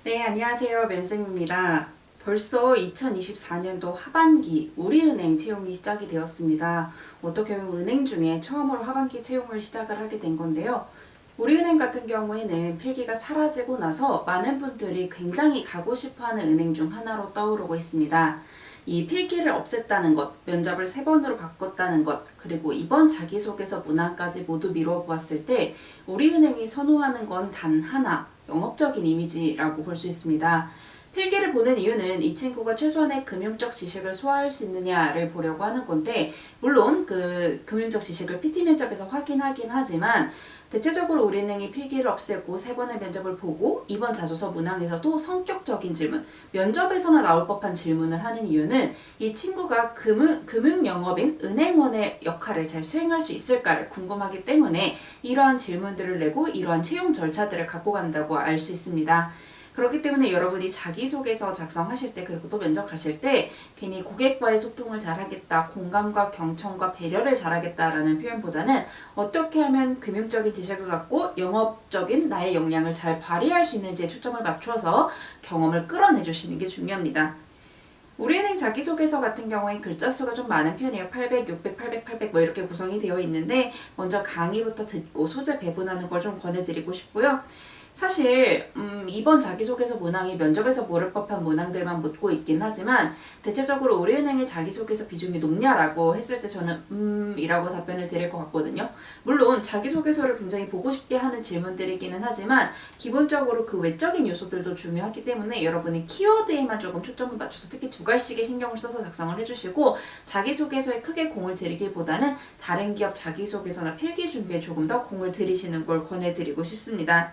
네, 안녕하세요. 면쌤입니다. 벌써 2024년도 하반기 우리은행 채용이 시작이 되었습니다. 어떻게 보면 은행 중에 처음으로 하반기 채용을 시작을 하게 된 건데요. 우리은행 같은 경우에는 필기가 사라지고 나서 많은 분들이 굉장히 가고 싶어하는 은행 중 하나로 떠오르고 있습니다. 이 필기를 없앴다는 것, 면접을 3번으로 바꿨다는 것, 그리고 이번 자기소개서 문항까지 모두 미루어 보았을 때 우리은행이 선호하는 건 단 하나, 영업적인 이미지라고 볼 수 있습니다. 필기를 보는 이유는 이 친구가 최소한의 금융적 지식을 소화할 수 있느냐를 보려고 하는 건데, 물론 그 금융적 지식을 PT 면접에서 확인하긴 하지만 대체적으로 우리은행이 필기를 없애고 3번의 면접을 보고 이번 자소서 문항에서도 성격적인 질문, 면접에서나 나올 법한 질문을 하는 이유는 이 친구가 금융영업인 은행원의 역할을 잘 수행할 수 있을까를 궁금하기 때문에 이러한 질문들을 내고 이러한 채용 절차들을 갖고 간다고 알 수 있습니다. 그렇기 때문에 여러분이 자기소개서 작성하실 때, 그리고 또 면접 가실 때 괜히 고객과의 소통을 잘하겠다, 공감과 경청과 배려를 잘하겠다라는 표현보다는 어떻게 하면 금융적인 지식을 갖고 영업적인 나의 역량을 잘 발휘할 수 있는지에 초점을 맞춰서 경험을 끌어내 주시는 게 중요합니다. 우리은행 자기소개서 같은 경우엔 글자 수가 좀 많은 편이에요. 800, 600, 800, 800 뭐 이렇게 구성이 되어 있는데 먼저 강의부터 듣고 소재 배분하는 걸 좀 권해드리고 싶고요. 사실 이번 자기소개서 문항이 면접에서 물을 법한 문항들만 묻고 있긴 하지만 대체적으로 우리은행의 자기소개서 비중이 높냐라고 했을 때 저는 이라고 답변을 드릴 것 같거든요. 물론 자기소개서를 굉장히 보고 싶게 하는 질문들이기는 하지만 기본적으로 그 외적인 요소들도 중요하기 때문에 여러분이 키워드에만 조금 초점을 맞춰서 특히 2가지씩의 신경을 써서 작성을 해주시고, 자기소개서에 크게 공을 들이기보다는 다른 기업 자기소개서나 필기 준비에 조금 더 공을 들이시는 걸 권해드리고 싶습니다.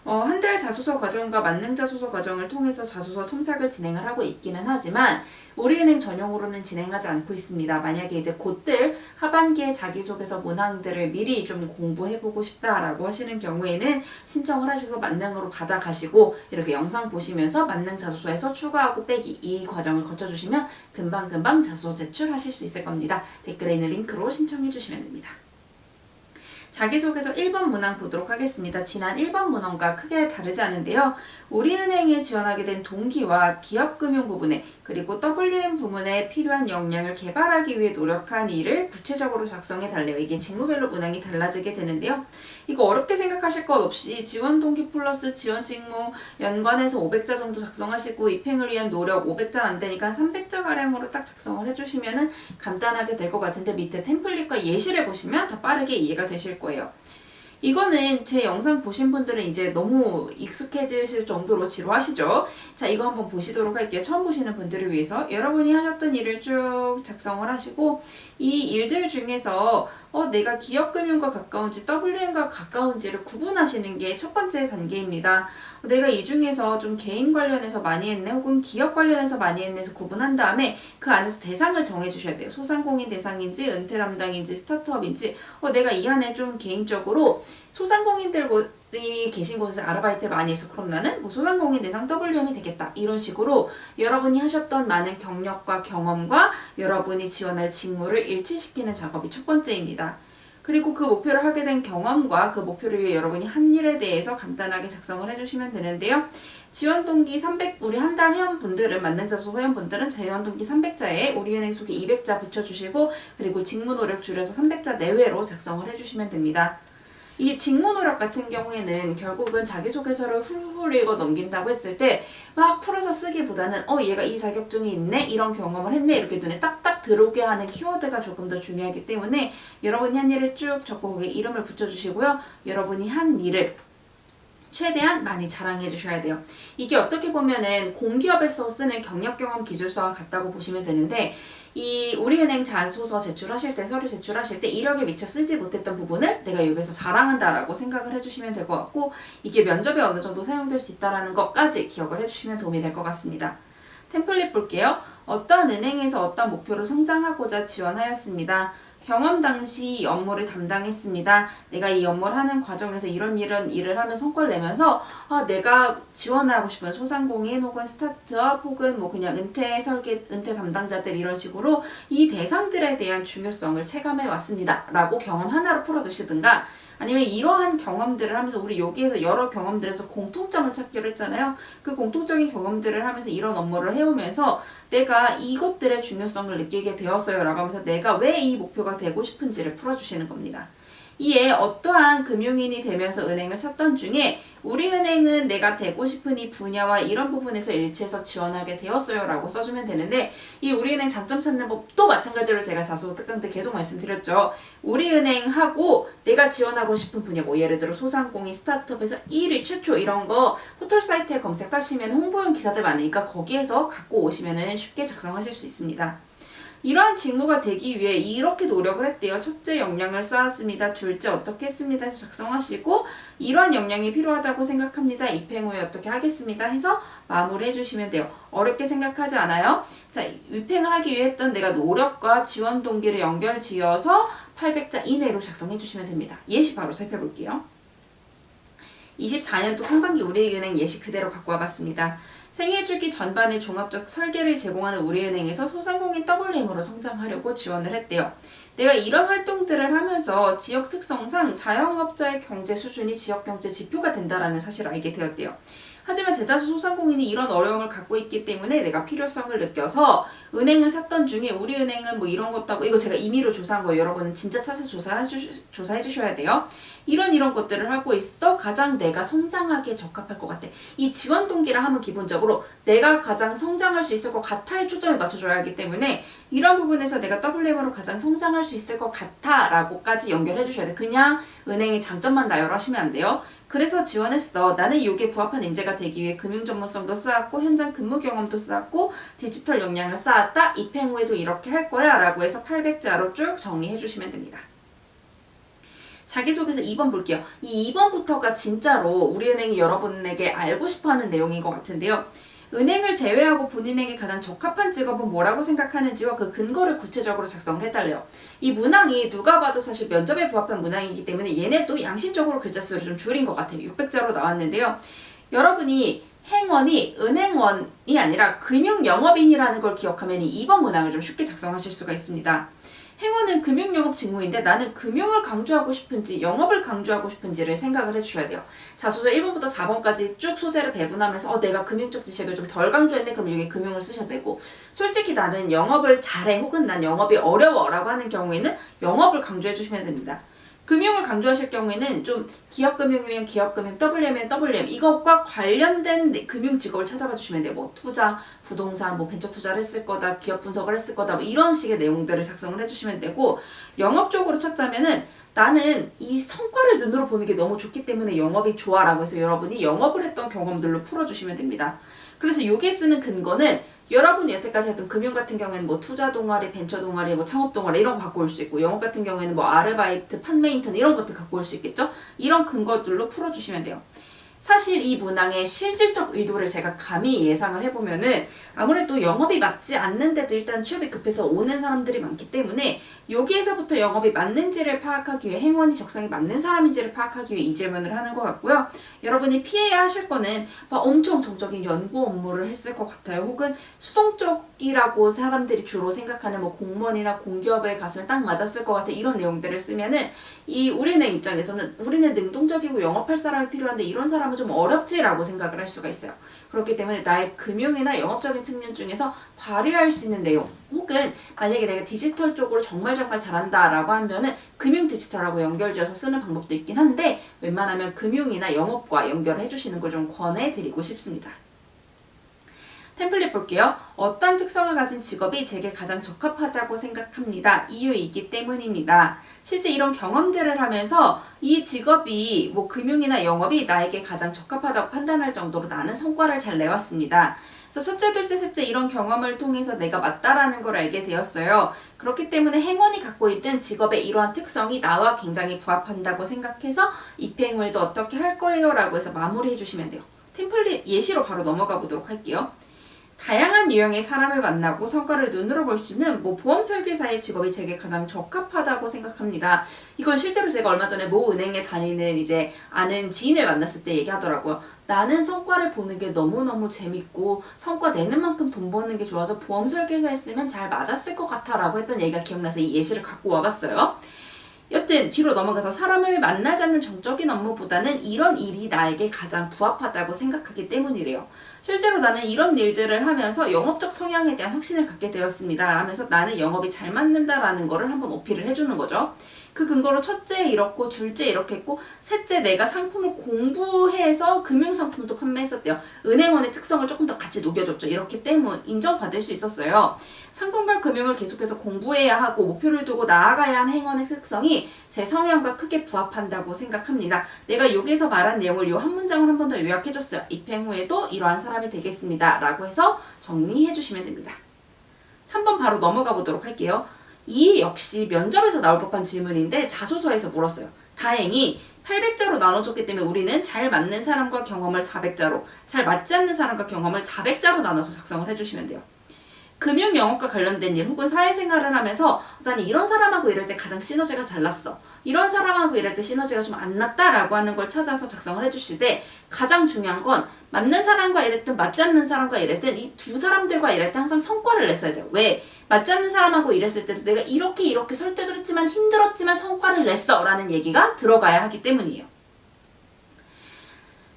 한 달 자소서 과정과 만능 자소서 과정을 통해서 자소서 첨삭을 진행을 하고 있기는 하지만 우리은행 전용으로는 진행하지 않고 있습니다. 만약에 이제 곧들 하반기에 자기소개서 문항들을 미리 좀 공부해보고 싶다라고 하시는 경우에는 신청을 하셔서 만능으로 받아가시고 이렇게 영상 보시면서 만능 자소서에서 추가하고 빼기 이 과정을 거쳐주시면 금방금방 자소서 제출하실 수 있을 겁니다. 댓글에 있는 링크로 신청해주시면 됩니다. 자기소개서 1번 문항 보도록 하겠습니다. 지난 1번 문항과 크게 다르지 않은데요. 우리은행에 지원하게 된 동기와 기업금융 부분에 그리고 WM 부문에 필요한 역량을 개발하기 위해 노력한 일을 구체적으로 작성해달래요. 이게 직무별로 문항이 달라지게 되는데요. 이거 어렵게 생각하실 것 없이 지원 동기 플러스 지원 직무 연관해서 500자 정도 작성하시고 입행을 위한 노력 500자 안 되니까 300자 가량으로 딱 작성을 해주시면은 간단하게 될 것 같은데 밑에 템플릿과 예시를 보시면 더 빠르게 이해가 되실 거예요. 이거는 제 영상 보신 분들은 이제 너무 익숙해지실 정도로 지루하시죠? 자, 이거 한번 보시도록 할게요. 처음 보시는 분들을 위해서 여러분이 하셨던 일을 쭉 작성을 하시고 이 일들 중에서 내가 기업금융과 가까운지 WM과 가까운지를 구분하시는 게 첫 번째 단계입니다. 내가 이 중에서 좀 개인 관련해서 많이 했네 혹은 기업 관련해서 많이 했네 해서 구분한 다음에 그 안에서 대상을 정해주셔야 돼요. 소상공인 대상인지 은퇴 담당인지 스타트업인지 내가 이 안에 좀 개인적으로 소상공인들이 계신 곳에서 아르바이트를 많이 해서 그럼 나는 뭐 소상공인 대상 WM이 되겠다 이런 식으로 여러분이 하셨던 많은 경력과 경험과 여러분이 지원할 직무를 일치시키는 작업이 첫 번째입니다. 그리고 그 목표를 하게 된 경험과 그 목표를 위해 여러분이 한 일에 대해서 간단하게 작성을 해주시면 되는데요. 지원 동기 300, 우리 한 달 회원분들은, 만능 자소서 회원분들은 지원 동기 300자에 우리은행 소개 200자 붙여주시고 그리고 직무 노력 줄여서 300자 내외로 작성을 해주시면 됩니다. 이 직무 노력 같은 경우에는 결국은 자기소개서를 훌훌 읽어 넘긴다고 했을 때 막 풀어서 쓰기보다는 얘가 이 자격증이 있네, 이런 경험을 했네, 이렇게 눈에 딱딱 들어오게 하는 키워드가 조금 더 중요하기 때문에 여러분이 한 일을 쭉 적고 거기에 이름을 붙여주시고요. 여러분이 한 일을 최대한 많이 자랑해 주셔야 돼요. 이게 어떻게 보면은 공기업에서 쓰는 경력 경험 기술서와 같다고 보시면 되는데, 이 우리은행 자소서 제출하실 때, 서류 제출하실 때 이력에 미처 쓰지 못했던 부분을 내가 여기서 자랑한다라고 생각을 해주시면 될 것 같고, 이게 면접에 어느 정도 사용될 수 있다는 것까지 기억을 해주시면 도움이 될 것 같습니다. 템플릿 볼게요. 어떤 은행에서 어떤 목표로 성장하고자 지원하였습니다. 경험 당시 업무를 담당했습니다. 내가 이 업무를 하는 과정에서 이런 일을 하면 성과를 내면서 내가 지원하고 싶은 소상공인 혹은 스타트업 혹은 뭐 그냥 은퇴 설계, 은퇴 담당자들 이런 식으로 이 대상들에 대한 중요성을 체감해 왔습니다. 라고 경험 하나로 풀어두시든가, 아니면 이러한 경험들을 하면서 우리 여기에서 여러 경험들에서 공통점을 찾기로 했잖아요. 그 공통적인 경험들을 하면서 이런 업무를 해오면서 내가 이것들의 중요성을 느끼게 되었어요 라고 하면서 내가 왜 이 목표가 되고 싶은지를 풀어주시는 겁니다. 이에 어떠한 금융인이 되면서 은행을 찾던 중에 우리은행은 내가 되고 싶은 이 분야와 이런 부분에서 일치해서 지원하게 되었어요 라고 써주면 되는데, 이 우리은행 장점 찾는 법도 마찬가지로 제가 자소 특강 때 계속 말씀드렸죠. 우리은행하고 내가 지원하고 싶은 분야, 뭐 예를 들어 소상공인, 스타트업에서 1위, 최초 이런 거 포털 사이트에 검색하시면 홍보용 기사들 많으니까 거기에서 갖고 오시면 쉽게 작성하실 수 있습니다. 이러한 직무가 되기 위해 이렇게 노력을 했대요. 첫째, 역량을 쌓았습니다. 둘째, 어떻게 했습니다 해서 작성하시고, 이러한 역량이 필요하다고 생각합니다. 입행 후에 어떻게 하겠습니다 해서 마무리 해주시면 돼요. 어렵게 생각하지 않아요? 자, 입행을 하기 위해 했던 내가 노력과 지원 동기를 연결 지어서 800자 이내로 작성해 주시면 됩니다. 예시 바로 살펴볼게요. 24년도 상반기 우리은행 예시 그대로 갖고 와봤습니다. 생애주기 전반의 종합적 설계를 제공하는 우리은행에서 소상공인 WM으로 성장하려고 지원을 했대요. 내가 이런 활동들을 하면서 지역 특성상 자영업자의 경제 수준이 지역경제 지표가 된다는 사실을 알게 되었대요. 하지만 대다수 소상공인이 이런 어려움을 갖고 있기 때문에 내가 필요성을 느껴서 은행을 찾던 중에 우리은행은 뭐 이런 것도 하고, 이거 제가 임의로 조사한 거예요. 여러분은 진짜 찾아서 조사해 주셔야 돼요. 이런 것들을 하고 있어. 가장 내가 성장하기에 적합할 것 같아. 이 지원 동기라 하면 기본적으로 내가 가장 성장할 수 있을 것 같아에 초점을 맞춰줘야 하기 때문에 이런 부분에서 내가 WM으로 가장 성장할 수 있을 것 같아 라고까지 연결해 주셔야 돼. 그냥 은행의 장점만 나열하시면 안 돼요. 그래서 지원했어. 나는 여기에 부합한 인재가 되기 위해 금융 전문성도 쌓았고 현장 근무 경험도 쌓았고 디지털 역량을 쌓았다. 입행 후에도 이렇게 할 거야 라고 해서 800자로 쭉 정리해 주시면 됩니다. 자기소개서 2번 볼게요. 이 2번부터가 진짜로 우리은행이 여러분에게 알고 싶어하는 내용인 것 같은데요. 은행을 제외하고 본인에게 가장 적합한 직업은 뭐라고 생각하는지와 그 근거를 구체적으로 작성을 해달래요. 이 문항이 누가 봐도 사실 면접에 부합한 문항이기 때문에 얘네도 양심적으로 글자 수를 좀 줄인 것 같아요. 600자로 나왔는데요. 여러분이 행원이 은행원이 아니라 금융영업인이라는 걸 기억하면 이 2번 문항을 좀 쉽게 작성하실 수가 있습니다. 행원은 금융영업 직무인데 나는 금융을 강조하고 싶은지 영업을 강조하고 싶은지를 생각을 해주셔야 돼요. 자소서 1번부터 4번까지 쭉 소재를 배분하면서 내가 금융적 지식을 좀 덜 강조했네 그럼 여기 금융을 쓰셔도 되고, 솔직히 나는 영업을 잘해 혹은 난 영업이 어려워 라고 하는 경우에는 영업을 강조해 주시면 됩니다. 금융을 강조하실 경우에는 좀 기업금융이면 기업금융, WM이면 WM 이것과 관련된 금융 직업을 찾아봐 주시면 돼요. 뭐 투자, 부동산, 뭐 벤처 투자를 했을 거다, 기업 분석을 했을 거다, 뭐 이런 식의 내용들을 작성을 해주시면 되고, 영업 쪽으로 찾자면은 나는 이 성과를 눈으로 보는 게 너무 좋기 때문에 영업이 좋아 라고 해서 여러분이 영업을 했던 경험들로 풀어주시면 됩니다. 그래서 여기에 쓰는 근거는 여러분이 여태까지 했던 금융 같은 경우에는 뭐 투자 동아리, 벤처 동아리, 뭐 창업 동아리 이런 거 갖고 올 수 있고, 영업 같은 경우에는 뭐 아르바이트, 판매 인턴 이런 것들 갖고 올 수 있겠죠? 이런 근거들로 풀어주시면 돼요. 사실 이 문항의 실질적 의도를 제가 감히 예상을 해보면은 아무래도 영업이 맞지 않는데도 일단 취업이 급해서 오는 사람들이 많기 때문에 여기에서부터 영업이 맞는지를 파악하기 위해 행원이 적성에 맞는 사람인지를 파악하기 위해 이 질문을 하는 것 같고요. 여러분이 피해야 하실 거는 막 엄청 정적인 연구 업무를 했을 것 같아요. 혹은 수동적이라고 사람들이 주로 생각하는 뭐 공무원이나 공기업에 갔으면 딱 맞았을 것 같아 이런 내용들을 쓰면은 이 우리은행 입장에서는 우리는 능동적이고 영업할 사람이 필요한데 이런 사람은 좀 어렵지라고 생각을 할 수가 있어요. 그렇기 때문에 나의 금융이나 영업적인 측면 중에서 발휘할 수 있는 내용, 혹은 만약에 내가 디지털 쪽으로 정말 잘한다라고 하면은 금융 디지털하고 연결지어서 쓰는 방법도 있긴 한데 웬만하면 금융이나 영업과 연결을 해주시는 걸 좀 권해드리고 싶습니다. 템플릿 볼게요. 어떤 특성을 가진 직업이 제게 가장 적합하다고 생각합니다. 이유이기 때문입니다. 실제 이런 경험들을 하면서 이 직업이 뭐 금융이나 영업이 나에게 가장 적합하다고 판단할 정도로 나는 성과를 잘 내왔습니다. 그래서 첫째, 둘째, 셋째 이런 경험을 통해서 내가 맞다라는 걸 알게 되었어요. 그렇기 때문에 행원이 갖고 있는 직업의 이러한 특성이 나와 굉장히 부합한다고 생각해서 입행 후에도 어떻게 할 거예요? 라고 해서 마무리해 주시면 돼요. 템플릿 예시로 바로 넘어가 보도록 할게요. 다양한 유형의 사람을 만나고 성과를 눈으로 볼 수 있는 뭐 보험 설계사의 직업이 제게 가장 적합하다고 생각합니다. 이건 실제로 제가 얼마 전에 모 은행에 다니는 이제 아는 지인을 만났을 때 얘기하더라고요. 나는 성과를 보는 게 너무너무 재밌고 성과 내는 만큼 돈 버는 게 좋아서 보험 설계사 했으면 잘 맞았을 것 같아 라고 했던 얘기가 기억나서 이 예시를 갖고 와봤어요. 여튼 뒤로 넘어가서 사람을 만나지 않는 정적인 업무보다는 이런 일이 나에게 가장 부합하다고 생각하기 때문이래요. 실제로 나는 이런 일들을 하면서 영업적 성향에 대한 확신을 갖게 되었습니다 하면서 나는 영업이 잘 맞는다라는 거를 한번 어필을 해주는 거죠. 그 근거로 첫째 이렇고 둘째 이렇게 했고 셋째 내가 상품을 공부해서 금융상품도 판매했었대요. 은행원의 특성을 조금 더 같이 녹여줬죠. 이렇기 때문 인정받을 수 있었어요. 상품과 금융을 계속해서 공부해야 하고 목표를 두고 나아가야 하는 행원의 특성이 제 성향과 크게 부합한다고 생각합니다. 내가 여기서 말한 내용을 이 한 문장을 한 번 더 요약해줬어요. 입행 후에도 이러한 사람이 되겠습니다 라고 해서 정리해주시면 됩니다. 3번 바로 넘어가 보도록 할게요. 이 역시 면접에서 나올 법한 질문인데 자소서에서 물었어요. 다행히 800자로 나눠줬기 때문에 우리는 잘 맞는 사람과 경험을 400자로, 잘 맞지 않는 사람과 경험을 400자로 나눠서 작성을 해주시면 돼요. 금융 영업과 관련된 일 혹은 사회생활을 하면서 나는 이런 사람하고 일할 때 가장 시너지가 잘 났어. 이런 사람하고 일할 때 시너지가 좀 안 났다라고 하는 걸 찾아서 작성을 해주실 때 가장 중요한 건 맞는 사람과 일했든 맞지 않는 사람과 일했든 이 두 사람들과 일할 때 항상 성과를 냈어야 돼요. 왜? 맞지 않는 사람하고 일했을 때도 내가 이렇게 설득을 했지만 힘들었지만 성과를 냈어 라는 얘기가 들어가야 하기 때문이에요.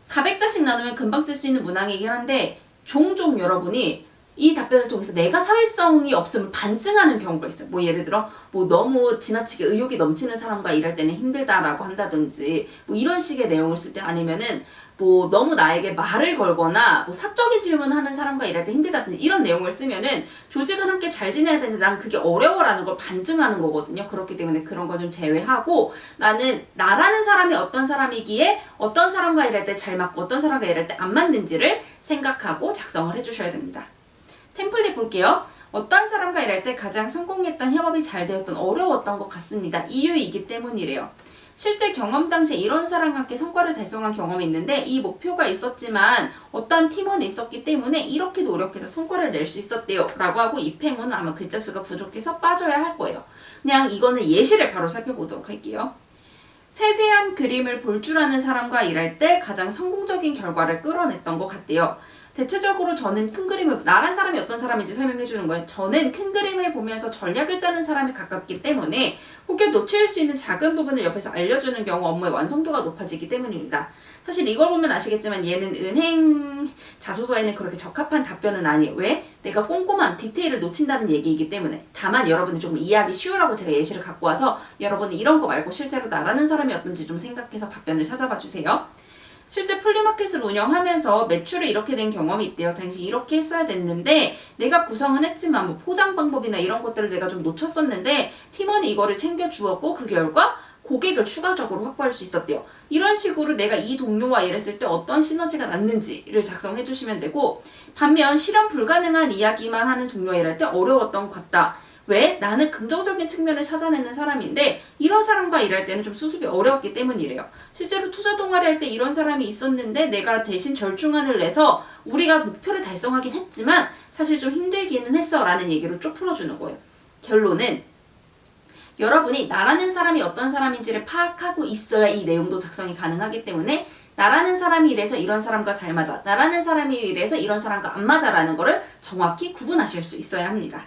400자씩 나누면 금방 쓸 수 있는 문항이긴 한데 종종 여러분이 이 답변을 통해서 내가 사회성이 없음을 반증하는 경우가 있어요. 뭐 예를 들어 뭐 너무 지나치게 의욕이 넘치는 사람과 일할 때는 힘들다라고 한다든지 뭐 이런 식의 내용을 쓸 때 아니면은 뭐 너무 나에게 말을 걸거나 뭐 사적인 질문하는 사람과 일할 때 힘들다든지 이런 내용을 쓰면은 조직은 함께 잘 지내야 되는데 난 그게 어려워라는 걸 반증하는 거거든요. 그렇기 때문에 그런 거 좀 제외하고 나는 나라는 사람이 어떤 사람이기에 어떤 사람과 일할 때 잘 맞고 어떤 사람과 일할 때 안 맞는지를 생각하고 작성을 해주셔야 됩니다. 템플릿 볼게요. 어떤 사람과 일할 때 가장 성공했던 협업이 잘 되었던 어려웠던 것 같습니다. 이유이기 때문이래요. 실제 경험 당시에 이런 사람과 함께 성과를 달성한 경험이 있는데 이 목표가 있었지만 어떤 팀원이 있었기 때문에 이렇게 노력해서 성과를 낼 수 있었대요 라고 하고 입행은 아마 글자 수가 부족해서 빠져야 할 거예요. 그냥 이거는 예시를 바로 살펴보도록 할게요. 세세한 그림을 볼 줄 아는 사람과 일할 때 가장 성공적인 결과를 끌어냈던 것 같대요. 대체적으로 저는 큰 그림을 나란 사람이 어떤 사람인지 설명해 주는 거예요. 저는 큰 그림을 보면서 전략을 짜는 사람에 가깝기 때문에 혹여 놓칠 수 있는 작은 부분을 옆에서 알려주는 경우 업무의 완성도가 높아지기 때문입니다. 사실 이걸 보면 아시겠지만 얘는 은행 자소서에는 그렇게 적합한 답변은 아니에요. 왜? 내가 꼼꼼한 디테일을 놓친다는 얘기이기 때문에. 다만 여러분이 조금 이해하기 쉬우라고 제가 예시를 갖고 와서 여러분이 이런 거 말고 실제로 나라는 사람이 어떤지 좀 생각해서 답변을 찾아봐 주세요. 실제 플리마켓을 운영하면서 매출이 이렇게 된 경험이 있대요. 당시 이렇게 했어야 됐는데 내가 구성은 했지만 뭐 포장 방법이나 이런 것들을 내가 좀 놓쳤었는데 팀원이 이거를 챙겨주었고 그 결과 고객을 추가적으로 확보할 수 있었대요. 이런 식으로 내가 이 동료와 일했을 때 어떤 시너지가 났는지를 작성해 주시면 되고 반면 실현 불가능한 이야기만 하는 동료와 일할 때 어려웠던 것 같다. 왜? 나는 긍정적인 측면을 찾아내는 사람인데 이런 사람과 일할 때는 좀 수습이 어려웠기 때문이래요. 실제로 투자 동아리 할 때 이런 사람이 있었는데 내가 대신 절충안을 내서 우리가 목표를 달성하긴 했지만 사실 좀 힘들기는 했어 라는 얘기로 쭉 풀어주는 거예요. 결론은 여러분이 나라는 사람이 어떤 사람인지를 파악하고 있어야 이 내용도 작성이 가능하기 때문에 나라는 사람이 이래서 이런 사람과 잘 맞아, 나라는 사람이 이래서 이런 사람과 안 맞아 라는 거를 정확히 구분하실 수 있어야 합니다.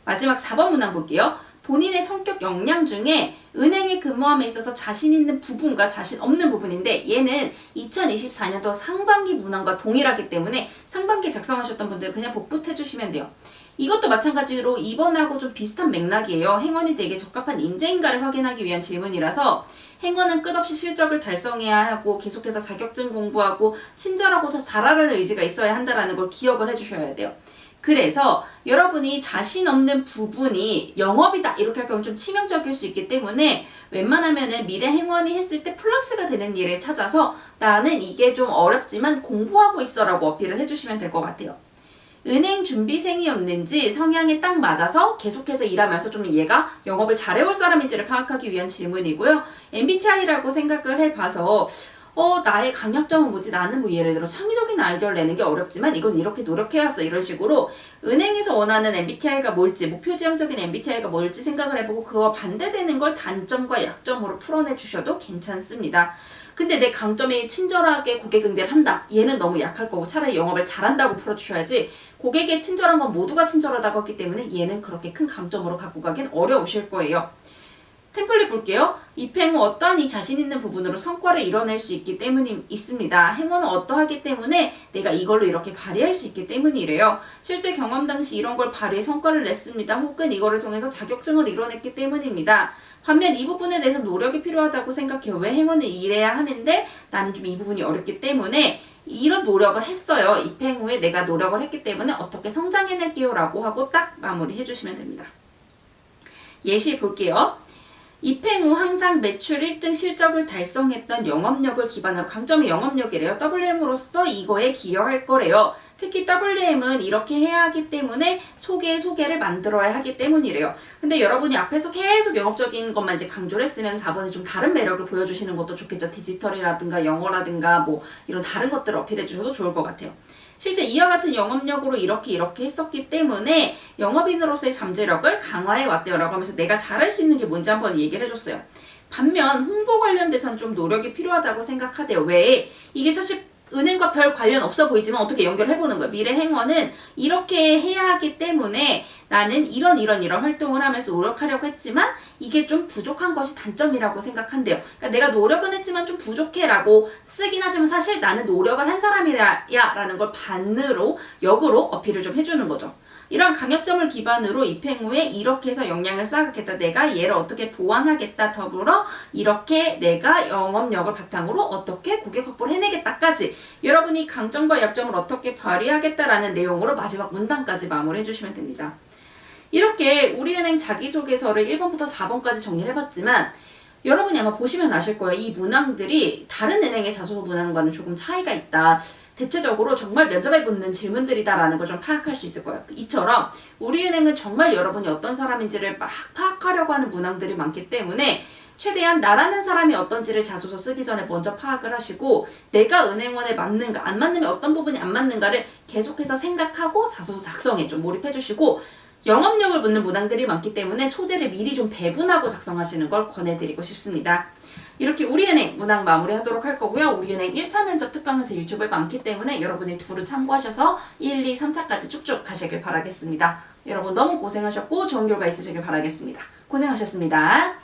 마지막 4번 문항 볼게요. 본인의 성격 역량 중에 은행에 근무함에 있어서 자신 있는 부분과 자신 없는 부분인데 얘는 2024년도 상반기 문항과 동일하기 때문에 상반기에 작성하셨던 분들은 그냥 복붙해 주시면 돼요. 이것도 마찬가지로 이번하고 좀 비슷한 맥락이에요. 행원이 되게 적합한 인재인가를 확인하기 위한 질문이라서 행원은 끝없이 실적을 달성해야 하고 계속해서 자격증 공부하고 친절하고 더 잘하려는 의지가 있어야 한다는 걸 기억을 해주셔야 돼요. 그래서 여러분이 자신 없는 부분이 영업이다 이렇게 할 경우 좀 치명적일 수 있기 때문에 웬만하면은 미래 행원이 했을 때 플러스가 되는 일을 찾아서 나는 이게 좀 어렵지만 공부하고 있어 라고 어필을 해주시면 될 것 같아요. 은행 준비생이었는지 성향에 딱 맞아서 계속해서 일하면서 좀 얘가 영업을 잘해올 사람인지를 파악하기 위한 질문이고요. MBTI라고 생각을 해봐서 나의 강약점은 뭐지? 나는 뭐 예를 들어 창의적인 아이디어를 내는 게 어렵지만 이건 이렇게 노력해왔어. 이런 식으로 은행에서 원하는 MBTI가 뭘지, 목표지향적인 MBTI가 뭘지 생각을 해보고 그와 반대되는 걸 단점과 약점으로 풀어내 주셔도 괜찮습니다. 근데 내 강점이 친절하게 고객 응대를 한다. 얘는 너무 약할 거고 차라리 영업을 잘한다고 풀어주셔야지 고객의 친절한 건 모두가 친절하다고 했기 때문에 얘는 그렇게 큰 강점으로 갖고 가긴 어려우실 거예요. 템플릿 볼게요. 입행 후 어떠한 이 자신 있는 부분으로 성과를 이뤄낼 수 있기 때문이 있습니다. 행운은 어떠하기 때문에 내가 이걸로 이렇게 발휘할 수 있기 때문이래요. 실제 경험 당시 이런 걸 발휘해 성과를 냈습니다. 혹은 이거를 통해서 자격증을 이뤄냈기 때문입니다. 반면 이 부분에 대해서 노력이 필요하다고 생각해요. 왜 행운은 이래야 하는데 나는 좀 이 부분이 어렵기 때문에 이런 노력을 했어요. 입행 후에 내가 노력을 했기 때문에 어떻게 성장해낼게요 라고 하고 딱 마무리 해주시면 됩니다. 예시 볼게요. 입행 후 항상 매출 1등 실적을 달성했던 영업력을 기반으로, 강점이 영업력이래요. WM으로서 이거에 기여할 거래요. 특히 WM은 이렇게 해야 하기 때문에 소개를 만들어야 하기 때문이래요. 근데 여러분이 앞에서 계속 영업적인 것만 이제 강조를 했으면 4번에 좀 다른 매력을 보여주시는 것도 좋겠죠. 디지털이라든가 영어라든가 뭐 이런 다른 것들을 어필해 주셔도 좋을 것 같아요. 실제 이와 같은 영업력으로 이렇게 했었기 때문에 영업인으로서의 잠재력을 강화해 왔대요 라고 하면서 내가 잘할 수 있는 게 뭔지 한번 얘기를 해줬어요. 반면 홍보 관련돼서는 좀 노력이 필요하다고 생각하대요. 왜? 이게 사실 은행과 별 관련 없어 보이지만 어떻게 연결해보는 거야. 미래 행원은 이렇게 해야 하기 때문에 나는 이런 활동을 하면서 노력하려고 했지만 이게 좀 부족한 것이 단점이라고 생각한대요. 그러니까 내가 노력은 했지만 좀 부족해 라고 쓰긴 하지만 사실 나는 노력을 한 사람이야 라는 걸 역으로 어필을 좀 해주는 거죠. 이런 강약점을 기반으로 입행 후에 이렇게 해서 역량을 쌓아가겠다. 내가 얘를 어떻게 보완하겠다. 더불어 이렇게 내가 영업력을 바탕으로 어떻게 고객 확보를 해내겠다까지 여러분이 강점과 약점을 어떻게 발휘하겠다라는 내용으로 마지막 문단까지 마무리해 주시면 됩니다. 이렇게 우리은행 자기소개서를 1번부터 4번까지 정리를 해봤지만 여러분이 아마 보시면 아실 거예요. 이 문항들이 다른 은행의 자소서 문항과는 조금 차이가 있다. 대체적으로 정말 면접에 붙는 질문들이다라는 걸 좀 파악할 수 있을 거예요. 이처럼 우리은행은 정말 여러분이 어떤 사람인지를 막 파악하려고 하는 문항들이 많기 때문에 최대한 나라는 사람이 어떤지를 자소서 쓰기 전에 먼저 파악을 하시고 내가 은행원에 맞는가 안 맞으면 어떤 부분이 안 맞는가를 계속해서 생각하고 자소서 작성에 좀 몰입해 주시고 영업력을 묻는 문항들이 많기 때문에 소재를 미리 좀 배분하고 작성하시는 걸 권해드리고 싶습니다. 이렇게 우리은행 문항 마무리하도록 할 거고요. 우리은행 1차 면접 특강은 제 유튜브에 많기 때문에 여러분이 둘을 참고하셔서 1, 2, 3차까지 쭉쭉 가시길 바라겠습니다. 여러분 너무 고생하셨고 좋은 결과 있으시길 바라겠습니다. 고생하셨습니다.